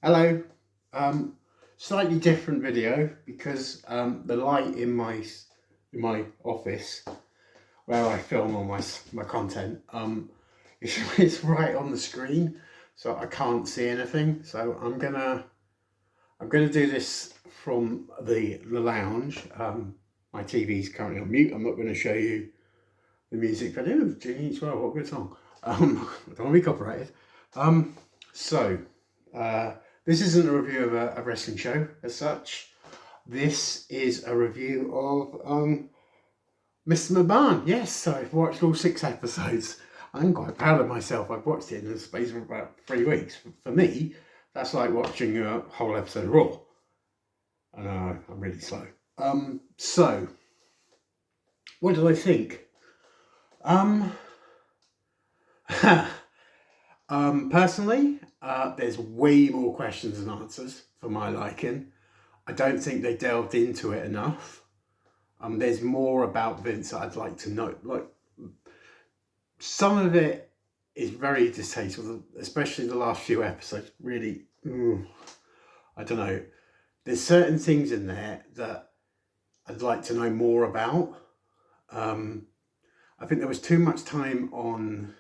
Hello, slightly different video because the light in my office where I film all my content is right on the screen, so I can't see anything. So I'm gonna do this from the lounge. My TV's currently on mute. I'm not going to show you the music video. Geez, well, what a good song. I don't want to be copyrighted. So. This isn't a review of a wrestling show as such. This is a review of Mr Mcmahon. Yes, I've watched all 6 episodes. I'm quite proud of myself. I've watched it in the space of about 3 weeks. For me, that's like watching a whole episode of Raw. I know, I'm really slow. So, what did I think? Personally, there's way more questions than answers for my liking. I don't think they delved into it enough. There's more about Vince that I'd like to know. Like, some of it is very distasteful, especially the last few episodes. Really, I don't know. There's certain things in there that I'd like to know more about. I think there was too much time on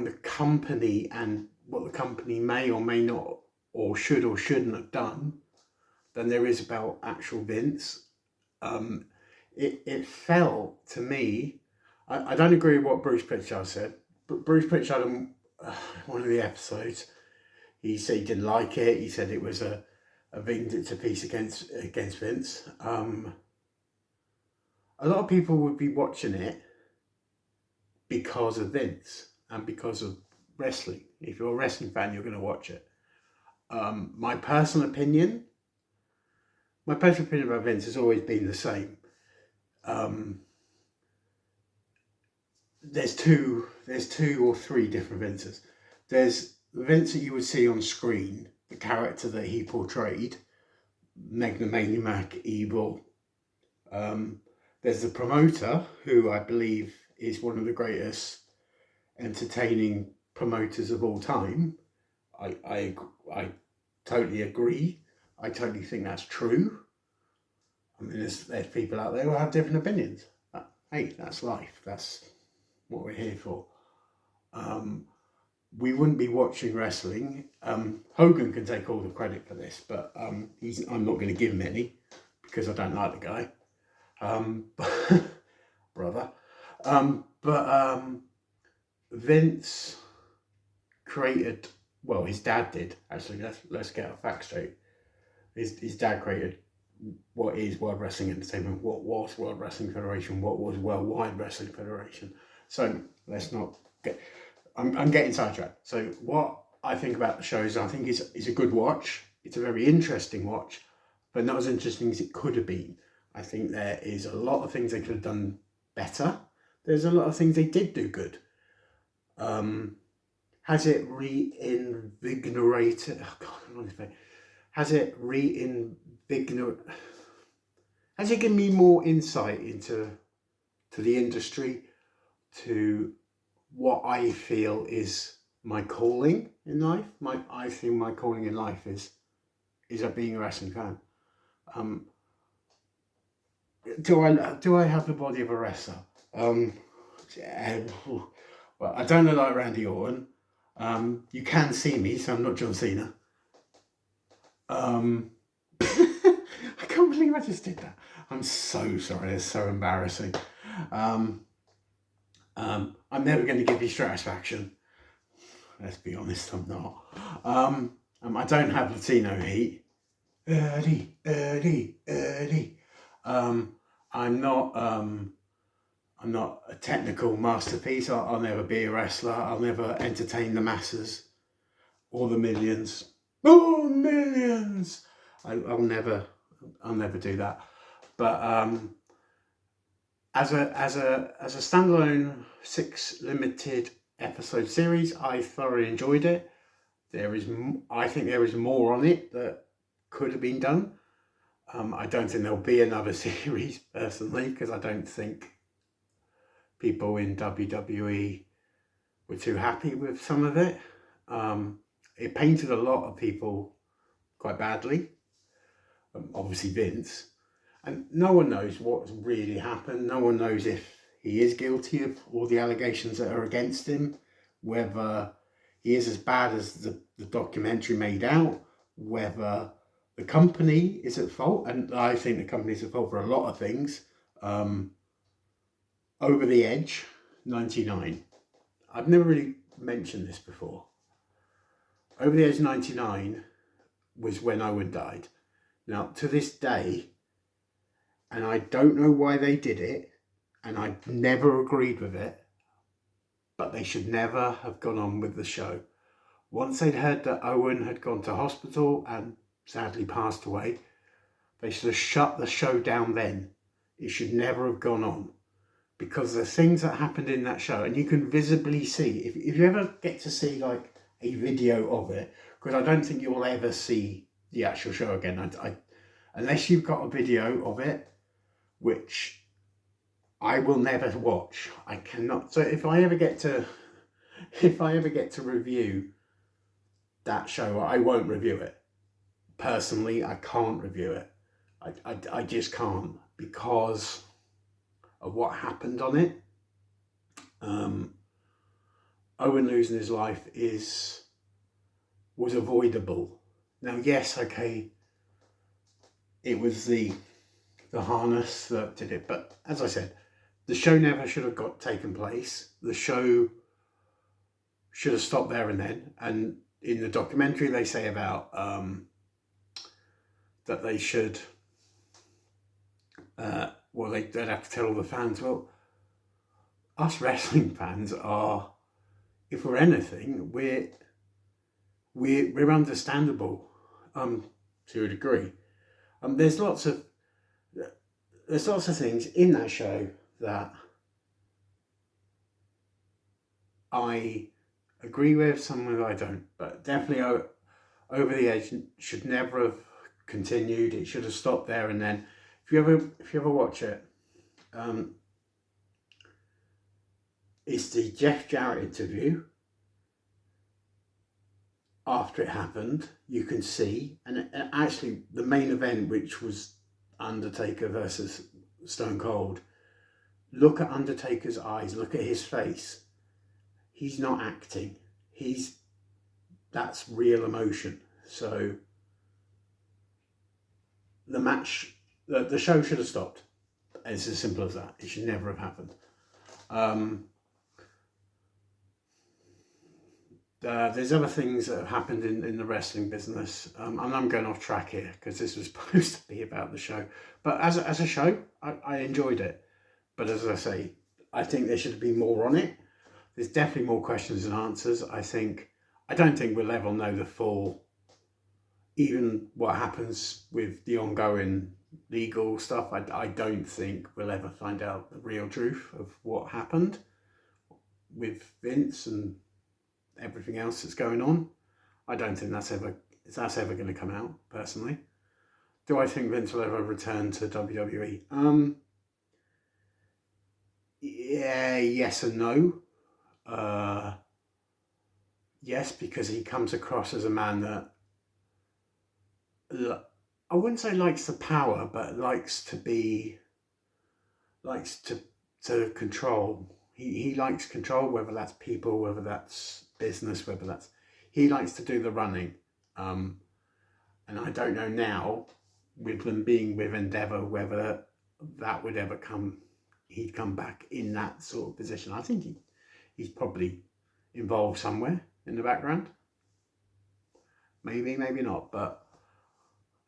the company and what the company may or may not or shouldn't have done than there is about actual Vince. It felt to me, I don't agree with what Bruce Pritchard said, but Bruce Pritchard in one of the episodes, he said he didn't like it. He said it was a vindictive piece against Vince. A lot of people would be watching it because of Vince and because of wrestling. If you're a wrestling fan, you're going to watch it. My personal opinion about Vince has always been the same. There's two or three different Vinces. There's the Vince that you would see on screen, the character that he portrayed, megalomaniac, evil. There's the promoter, who I believe is one of the greatest entertaining promoters of all time. I totally agree. I totally think that's true. I mean, there's people out there who have different opinions. Hey, that's life. That's what we're here for. We wouldn't be watching wrestling. Hogan can take all the credit for this, but I'm not going to give him any because I don't like the guy. Brother. Vince created, well, his dad did, actually. Let's get our facts straight. His dad created what is World Wrestling Entertainment, what was World Wrestling Federation, what was Worldwide Wrestling Federation. So let's not get, I'm getting sidetracked. So what I think about the show is, I think it's a good watch. It's a very interesting watch, but not as interesting as it could have been. I think there is a lot of things they could have done better. There's a lot of things they did do good. Has it reinvigorated? Oh God, I'm on this. Has it reinvigorated? Has it given me more insight into the industry, to what I feel is my calling in life? I think my calling in life is being a wrestling fan. Do I have the body of a wrestler? Yeah, well, I don't look like Randy Orton. You can see me, so I'm not John Cena. I can't believe I just did that. I'm so sorry. It's so embarrassing. I'm never going to give you satisfaction. Let's be honest, I'm not. I don't have Latino heat. Eddie. I'm not a technical masterpiece. I'll never be a wrestler. I'll never entertain the masses or the millions. Oh, millions! I'll never do that. But as a standalone 6 limited episode series, I thoroughly enjoyed it. I think there is more on it that could have been done. I don't think there'll be another series personally, because I don't think people in WWE were too happy with some of it. it painted a lot of people quite badly. Obviously Vince, and no one knows what's really happened. No one knows if he is guilty of all the allegations that are against him, whether he is as bad as the documentary made out, whether the company is at fault, and I think the company's at fault for a lot of things. Over the Edge, 99. I've never really mentioned this before. Over the Edge 99 was when Owen died. Now, to this day, and I don't know why they did it, and I never agreed with it, but they should never have gone on with the show. Once they'd heard that Owen had gone to hospital and sadly passed away, they should have shut the show down then. It should never have gone on. Because the things that happened in that show, and you can visibly see, if you ever get to see like a video of it, because I don't think you'll ever see the actual show again, unless you've got a video of it, which I will never watch. I cannot. So if I ever get to review that show, I won't review it. Personally, I can't review it. I just can't, because of what happened on it. Owen losing his life was avoidable. Now, yes, okay, it was the harness that did it, but as I said, the show never should have taken place. The show should have stopped there and then. And in the documentary, they say about that they should. They'd have to tell all the fans, well, us wrestling fans are, if we're anything, we're understandable to a degree. There's lots of things in that show that I agree with, some of I don't, but definitely Over the Edge should never have continued. It should have stopped there and then. If you ever watch it, it's the Jeff Jarrett interview after it happened. You can see, and actually the main event, which was Undertaker versus Stone Cold. Look at Undertaker's eyes. Look at his face. He's not acting. That's real emotion. So the match. The show should have stopped. It's as simple as that. It should never have happened. There's other things that have happened in the wrestling business. And I'm going off track here because this was supposed to be about the show. But as a show, I enjoyed it. But as I say, I think there should be more on it. There's definitely more questions than answers. I don't think we'll ever know the full, even what happens with the ongoing legal stuff. I don't think we'll ever find out the real truth of what happened with Vince and everything else that's going on. I don't think that's ever going to come out, personally. Do I think Vince will ever return to WWE? Yeah, yes and no. Yes, because he comes across as a man that, I wouldn't say likes the power, but likes to control. He likes control, whether that's people, whether that's business, he likes to do the running. And I don't know now, with them being with Endeavour, whether that would ever he'd come back in that sort of position. I think he's probably involved somewhere in the background. Maybe, maybe not, but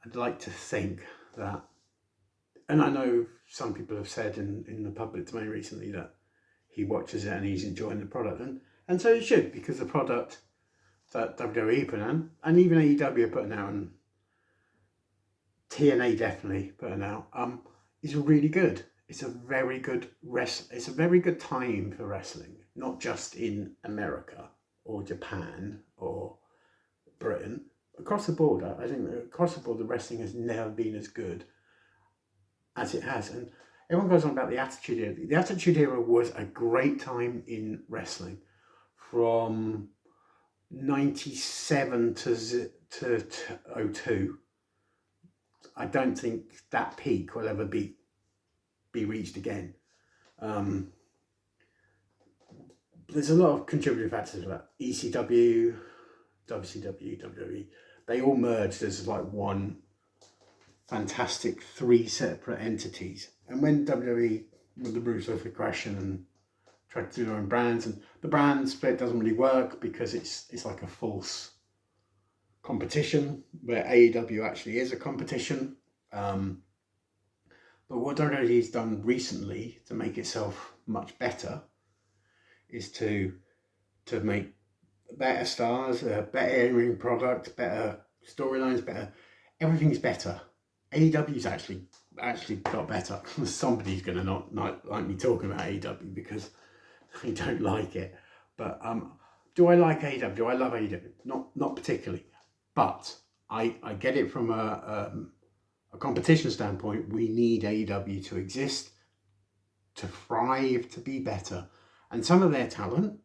I'd like to think that, and I know some people have said in the public domain recently that he watches it and he's enjoying the product, and so he should, because the product that WWE put out, and even AEW are putting out, and TNA definitely putting out, is really good. It's a very good It's a very good time for wrestling, not just in America or Japan or Britain. Across the board, I think that across the board, the wrestling has never been as good as it has. And everyone goes on about the Attitude Era. The Attitude Era was a great time in wrestling, from 97 to 02. I don't think that peak will ever be reached again. There's a lot of contributing factors like ECW, WCW, WWE. They all merged as like one fantastic 3 separate entities. And when WWE with the Bruce of aggression and tried to do their own brands, and the brand split doesn't really work because it's like a false competition where AEW actually is a competition. But what WWE's done recently to make itself much better is to make better stars, better in-ring product, better storylines, everything's better. AEW's actually got better. Somebody's gonna not like me talking about AEW because I don't like it. But do I like AEW? I love AEW. Not particularly, but I get it from a competition standpoint. We need AEW to exist, to thrive, to be better. And some of their talent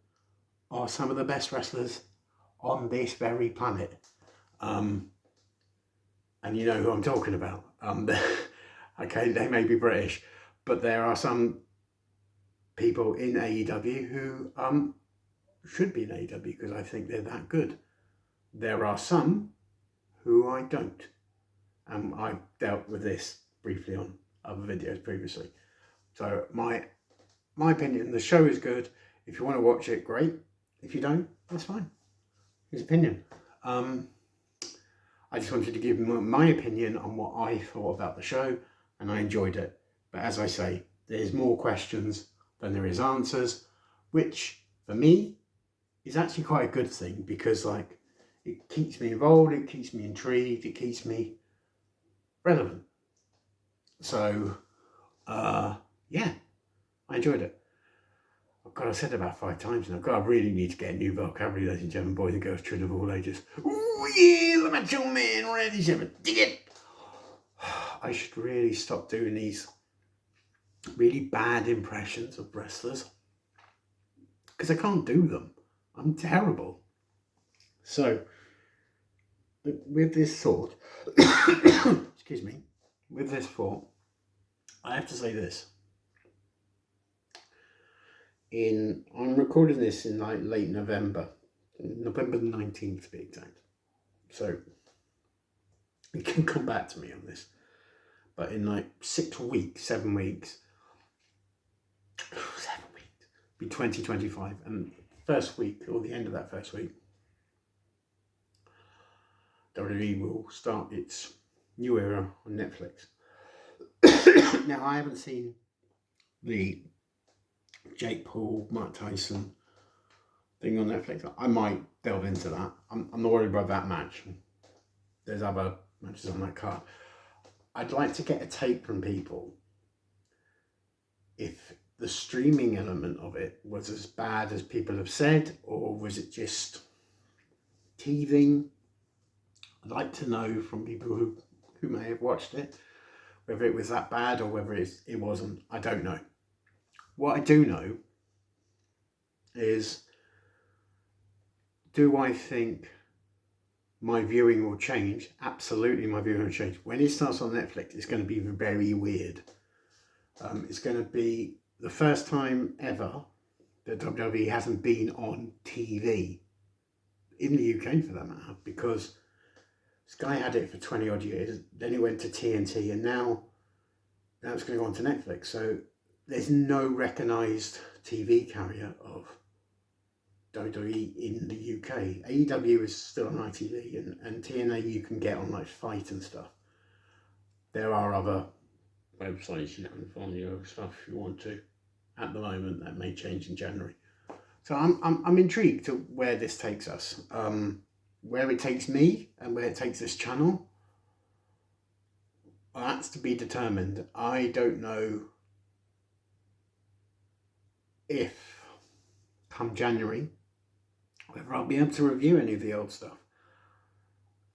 are some of the best wrestlers on this very planet. And you know who I'm talking about. Okay, they may be British, but there are some people in AEW who should be in AEW because I think they're that good. There are some who I don't. I've dealt with this briefly on other videos previously. So my opinion, the show is good. If you want to watch it, great. If you don't, that's fine. His opinion. I just wanted to give my opinion on what I thought about the show, and I enjoyed it. But as I say, there's more questions than there is answers, which for me is actually quite a good thing because like it keeps me involved, it keeps me intrigued, it keeps me relevant. So yeah, I enjoyed it. God, I've said it about 5 times now. God, I really need to get a new vocabulary, ladies and gentlemen, boys and girls, children of all ages. Ooh, yeah, the macho man, ready, gentlemen, dig it. I should really stop doing these really bad impressions of wrestlers because I can't do them. I'm terrible. So, with this thought, excuse me, with this thought, I have to say this. I'm recording this in like late November the 19th to be exact. So you can come back to me on this. But in like 7 weeks, be 2025, and first week or the end of that first week, WWE will start its new era on Netflix. Now I haven't seen the Jake Paul, Mike Tyson thing on Netflix. I might delve into that. I'm not worried about that match. There's other matches on that card. I'd like to get a take from people if the streaming element of it was as bad as people have said, or was it just teething? I'd like to know from people who may have watched it, whether it was that bad or whether it wasn't. I don't know. What I do know is, do I think my viewing will change? Absolutely, my viewing will change. When it starts on Netflix, it's going to be very weird. It's going to be the first time ever that WWE hasn't been on TV, in the UK for that matter, because Sky had it for 20 odd years, then it went to TNT, and now it's going to go on to Netflix. So there's no recognised TV carrier of WWE in the UK. AEW is still on ITV, and TNA you can get on like Fight and stuff. There are other websites you can find your stuff if you want to. At the moment, that may change in January. So I'm intrigued to where this takes us, where it takes me, and where it takes this channel. Well, that's to be determined. I don't know if come January whether I'll be able to review any of the old stuff.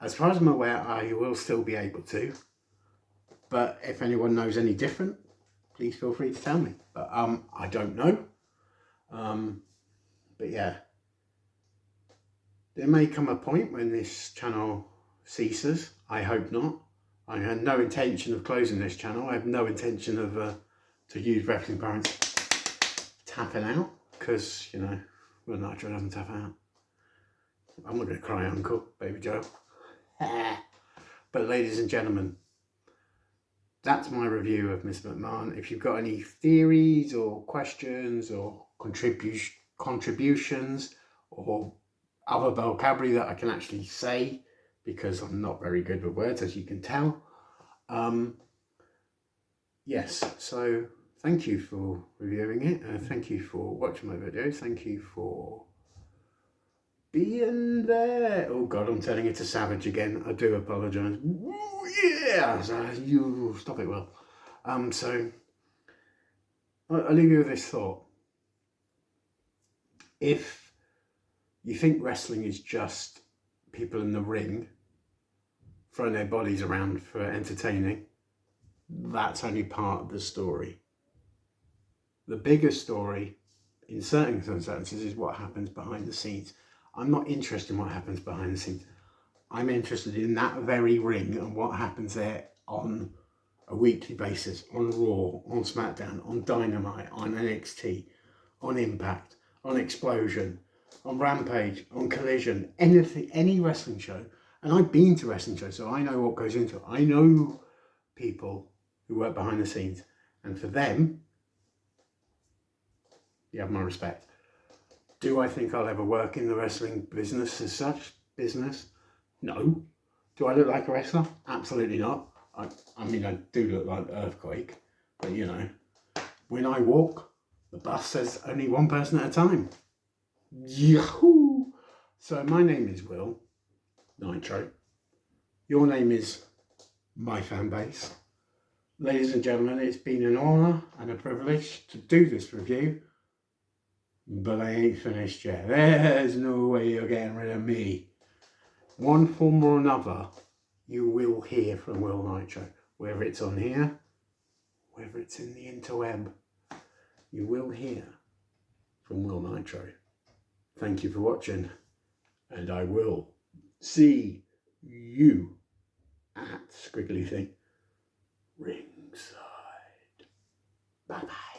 As far as I'm aware, I will still be able to, but if anyone knows any different, please feel free to tell me. But I don't know. But yeah, There may come a point when this channel ceases. I hope not. I had no intention of closing this channel. I have no intention of to use Wrestling Parents tapping out, because, you know, Will Nitro doesn't tap out. I'm not going to cry, Uncle, Baby Joe. But ladies and gentlemen, that's my review of Mr Mcmahon. If you've got any theories or questions or contributions or other vocabulary that I can actually say, because I'm not very good with words, as you can tell. Yes, so thank you for reviewing it. Thank you for watching my videos. Thank you for being there. Oh God, I'm turning into Savage again. I do apologise. Yeah, so you stop it, Will. So I'll leave you with this thought. If you think wrestling is just people in the ring throwing their bodies around for entertaining, that's only part of the story. The bigger story, in certain circumstances, is what happens behind the scenes. I'm not interested in what happens behind the scenes. I'm interested in that very ring and what happens there on a weekly basis, on Raw, on SmackDown, on Dynamite, on NXT, on Impact, on Explosion, on Rampage, on Collision, anything, any wrestling show. And I've been to wrestling shows, so I know what goes into it. I know people who work behind the scenes, and for them, you have my respect. Do I think I'll ever work in the wrestling business as such? No. Do I look like a wrestler? Absolutely not. I mean, I do look like an earthquake, but you know, when I walk, the bus says only one person at a time. Yahoo! So my name is Will Nitro. Your name is my fan base. Ladies and gentlemen, it's been an honour and a privilege to do this review, but I ain't finished yet. There's no way you're getting rid of me. One form or another, you will hear from Will Nitro. Whether it's on here, whether it's in the interweb, you will hear from Will Nitro. Thank you for watching, and I will see you at Squiggly Thing ringside. Bye bye.